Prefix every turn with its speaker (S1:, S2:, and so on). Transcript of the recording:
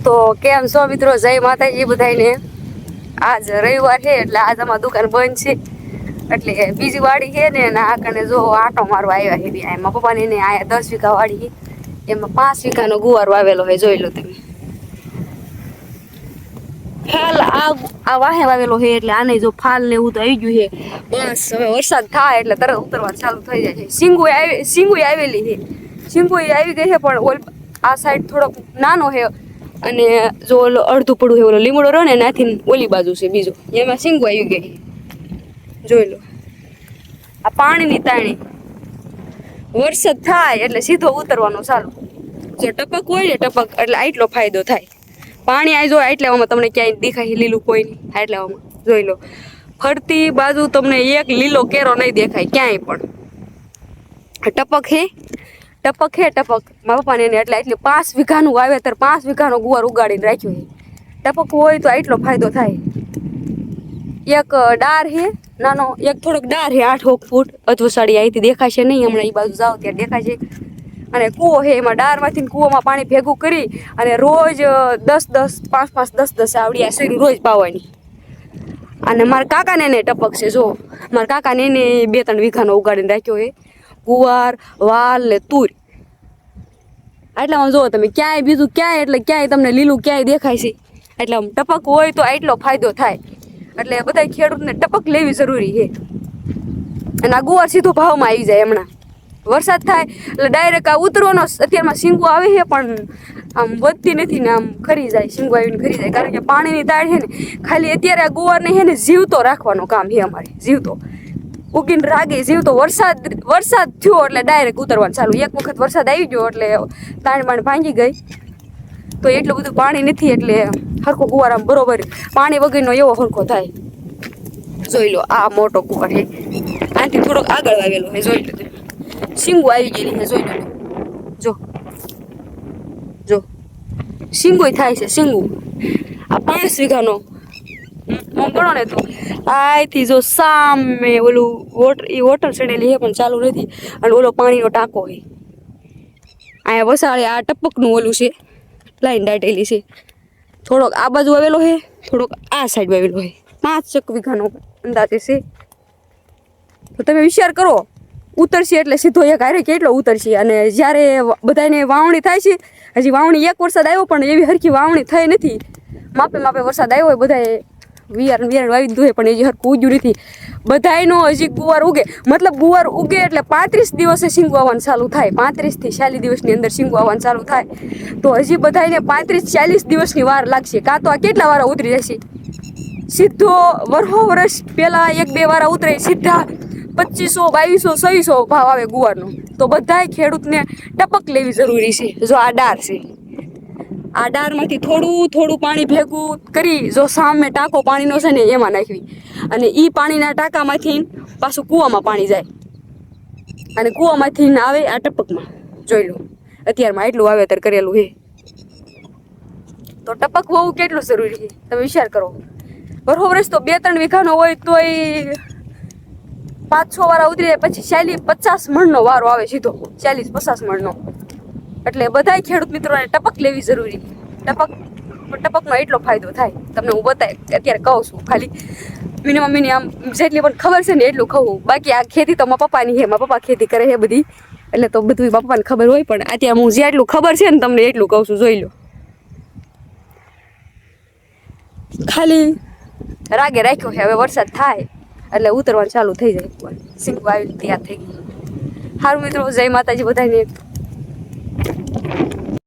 S1: તો કેમ છો મિત્રો? જય માતાજી બધાને. આજ રવિવાર છે એટલે આજ અમારી દુકાન બંધ છે, એટલે બીજી વાડી છે ને આ કને જો આટો મારવા આવ્યા છે. એમાં પપ્પાની ને આયા 10 વીઘા વાડી, એમાં 5 વીઘાનો ગુવાર વાવેલો હોય, જોઈ લો તમે. ફાલ આ વાહે વાવેલો છે એટલે આને જો ફાલ ને એવું તો આવી ગયું છે. બસ હવે વરસાદ થાય એટલે તરત ઉતરવાનું ચાલુ થઈ જાય છે. સિંગુય આવેલી છે, સિંગુય આવી ગઈ છે, પણ આ સાઈડ થોડોક નાનો છે અને જો ઓલો અડધું પડું છે, ઓલો લીમડો રહ્યો ને એનાથી ઓલી બાજુ છે બીજો, એમાં સિંગુ આવી ગઈ. જોઈ લો આ પાણીની તાણી. વરસાદ થાય એટલે સીધો ઉતરવાનો ચાલુ. જો ટપક હોય ને ટપક એટલે આટલો ફાયદો થાય. પાણી આવી જો આટલામાં તમને ક્યાંય દેખાય લીલું કોઈ નહીં. આટલામાં જોઈ લો ફરતી બાજુ તમને એક લીલો કેરો નહીં દેખાય ક્યાંય પણ. ટપક હે ટપક મારા પપ્પાને એને એટલે 5 વીઘાનું વાવેતર, 5 વીઘાનો ગુવાર ઉગાડીને રાખ્યો છે. ટપક હોય તો આટલો ફાયદો થાય. એક ડાર હે નાનો, એક થોડોક ડાર હે 8 ફૂટ અધવસાડી અહીંથી દેખાશે નહીં, હમણાં એ બાજુ જાઓ ત્યારે દેખાશે. અને કૂવો હે, એમાં ડારમાંથી કૂવામાં પાણી ભેગું કરી અને રોજ 10 આવડિયા શેરું રોજ પાવાની. અને મારા કાકાને ને ટપક છે. જો મારા કાકાને એને 2-3 વીઘાનો ઉગાડીને રાખ્યો છે ગુવાર, વાલ ને તુર. આટલામાં જુઓ તમે, ક્યાંય બીજું ક્યાંય એટલે ક્યાંય તમને લીલું ક્યાંય દેખાય છે. એટલે ટપક હોય તો આટલો ફાયદો થાય. એટલે બધા ખેડૂતને ટપક લેવી જરૂરી છે. અને આ ગુવાર સીધો ભાવમાં આવી જાય. હમણાં વરસાદ થાય એટલે ડાયરેક્ટ આ ઉતરવાનો અત્યારમાં સિંગુ આવે છે, પણ આમ વધતી નથી ને આમ ખરી જાય, સિંગુ આવીને ખરી જાય. કારણ કે પાણીની તાળ છે ને, ખાલી અત્યારે આ ગુવારને છે ને જીવતો રાખવાનો કામ છે અમારે. જીવતો ઉગીને રાગે જીવતો. વરસાદ થયો એટલે ડાયરેક્ટ ઉતરવાનું ચાલુ. એક વખત વરસાદ આવી ગયો એટલે તાણ ભાંગી ગઈ, તો એટલું બધું પાણી નથી એટલે હરખો ગુવાર આમ બરોબર પાણી વગરનો એવો હરખો થાય. જોઈ લો આ મોટો ગુવાર છે, આનાથી થોડોક આગળ આવેલો છે. જોઈ લો તમે, સિંગુ આવી ગયેલી છે. જોઈ લો જો સિંગુય થાય છે. સિંગુ આ 5 વીઘાનો ગણો ને તો આથી જો સામે ઓલું વોટર ચડેલી છે પણ ચાલુ નથી, અને ઓલો પાણીનો ટાંકો છે. અહીંયા વસાડે આ ટપકનું ઓલું છે, લાઈન દાટેલી છે. થોડોક આ બાજુ આવેલો છે, થોડોક આ સાઈડ આવેલો છે. 5 વીઘાનો અંદાજે છે. તો તમે વિચાર કરો, ઉતરશે એટલે સીધો એક હારે કેટલો ઉતરશે. અને જ્યારે બધાને વાવણી થાય છે, હજી વાવણી એક વરસાદ આવ્યો પણ એવી હરખી વાવણી થઈ નથી. માપે વરસાદ આવ્યો હોય, બધાએ વિયાર વાવી દીધું હોય પણ હજી હરખું ઉગ્યું નથી. બધાયનો હજી ગુવાર ઉગે, મતલબ ગુવાર ઉગે એટલે 35 દિવસે સિંગુ આવવાનું ચાલુ થાય. 35 થી 40 દિવસની અંદર સિંગુ આવવાનું ચાલુ થાય. તો હજી બધાને 35-40 દિવસની વાર લાગશે. કાં તો આ કેટલા વાર ઉતરી જશે. સીધો વર્ષ પહેલા 1-2 વાર ઉતરે, સીધા 2500-2200-2600 ભાવ આવે ગુવારનો. તો બધાય ખેડૂતને ટપક લેવી જરૂરી છે. જો આ ડાર છે, આ ડારમાંથી થોડું પાણી ભેગું કરી જો સામે ટાંકો પાણીનો છે ને એમાં નાખવી, અને એ પાણીના ટાંકામાંથી પાછું કૂવામાં પાણી જાય, અને કૂવામાંથી આવે આ ટપકમાં. જોઈ લો અત્યારમાં એટલું વાવેતર કરેલું છે. તો ટપક હોવું કેટલું જરૂરી છે તમે વિચાર કરો. વર્ષ તો 2-3 વીઘાનો હોય તોય 5-6 વાર ઉતરી જાય, પછી 40-50 મણનો વારો આવે સીધો, 40-50 મણનો. એટલે બધા ખેડૂત મિત્રોને ટપક લેવી જરૂરી. ટપકનો એટલો ફાયદો થાય તમને હું અત્યારે કહું છું. ખાલી મિનિમમ જેટલી પણ ખબર છે ને એટલું કહું. બાકી આ ખેતી તો મારા પપ્પાની છે, મારા પપ્પા ખેતી કરે છે બધી, એટલે તો બધું મારા પપ્પાને ખબર હોય. પણ અત્યારે હું જેટલું ખબર છે ને તમને એટલું કહું છું. જોઈ લો ખાલી રાગે રાખ્યો છે. હવે વરસાદ થાય એટલે ઉતરવાનું ચાલુ થઈ જાય. સિંગુ આવી તૈયાર થઈ ગઈ. સારું મિત્રો, જય માતાજી બધાને.